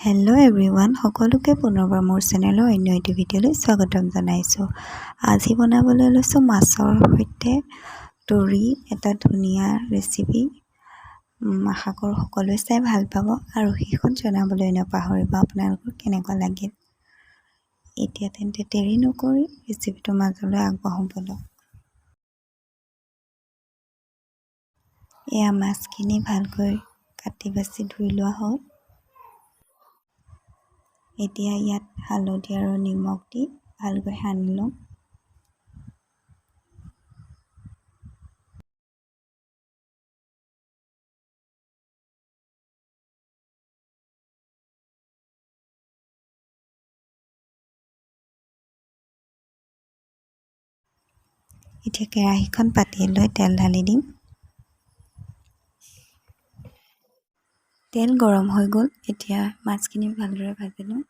Hello' everyone, সকলোকে পুনৰবাৰ মোৰ চেনেলৰ অন্য এটি ভিডিঅ'লৈ স্বাগতম জনাইছোঁ। আজি বনাবলৈ লৈছোঁ মাছৰ সৈতে তৰি, এটা ধুনীয়া ৰেচিপি। আশা কৰোঁ সকলোৱে চাই ভাল পাব আৰু শেষত জনাবলৈ নাপাহৰিব আপোনালোকৰ কেনেকুৱা লাগিল। এতিয়া তেন্তে দেৰি নকৰি ৰেচিপিটোৰ মাজলৈ আগবাঢ়ো বলক। এয়া মাছখিনি ভালকৈ কাটি বাছি ধুই লোৱা হ'ল। এতিয়া ইয়াত হালধি আৰু নিমখ দি ভালকৈ সানি ল'ম। এতিয়া কেৰাহীখন পাতি লৈ তেল ঢালি দিম। তেল গৰম হৈ গ'ল, এতিয়া মাছখিনি ভালদৰে ভাজি লওঁ।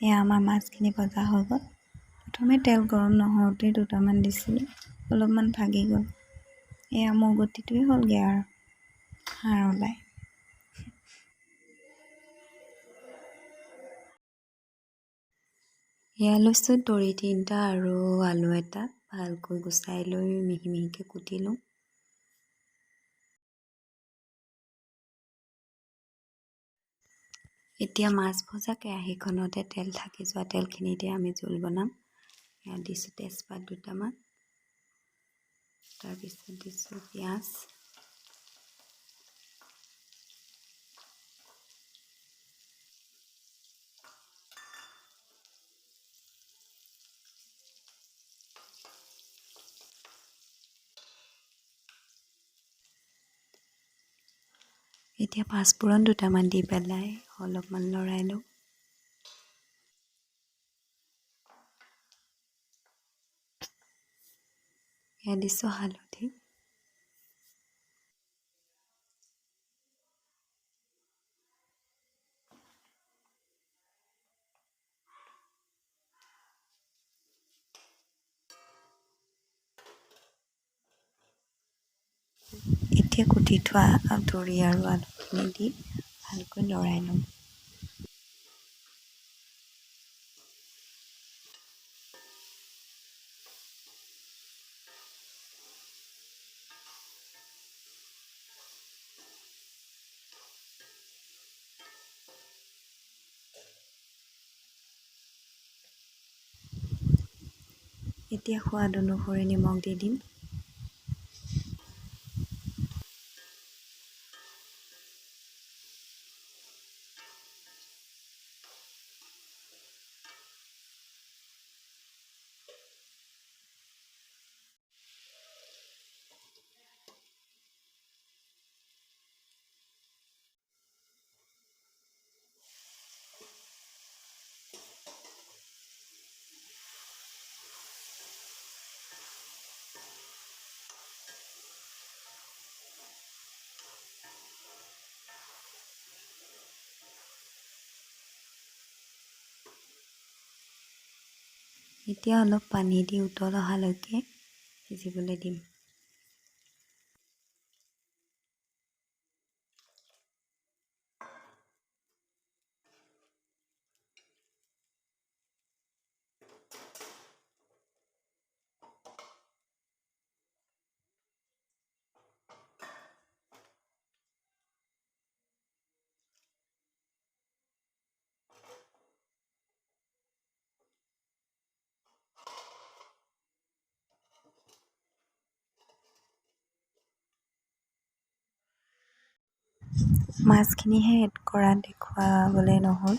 এয়া আমাৰ মাছখিনি ভজা হৈ গ'ল। প্ৰথমে তেল গৰম নহওঁতেই দুটামান দিছিলোঁ, অলপমান ভাগি গ'ল। এয়া মোৰ গতিটোৱে হ'লগৈ আৰু সাৰ ওলাই। এয়া লৈছোঁ তৰি 3টা আৰু আলু এটা, ভালকৈ গুচাই লৈ মিহি মিহিকৈ কুটি লওঁ। এতিয়া মাছ ভজা কেৰাহীখনতে তেল থাকি যোৱা তেলখিনিতে আমি জোল বনাম। ইয়াত দিছোঁ তেজপাত 2টামান, তাৰপিছত দিছোঁ পিঁয়াজ, এতিয়া পাঁচফোৰণ 2টামান দি পেলাই অলপমান লৰাই লওঁ। ইয়াত দিছোঁ হালধি, এতিয়া কুটি থোৱা তৰি আৰু আলুখিনি দি ভালকৈ লৰাই লওঁ। এতিয়া সোৱাদ অনুসৰি নিমখ দি দিম। এতিয়া অলপ পানী দি উতল অহালৈকে সিজিবলৈ দিম। মাছখিনিহে এড কৰা দেখুৱাবলৈ নহ'ল,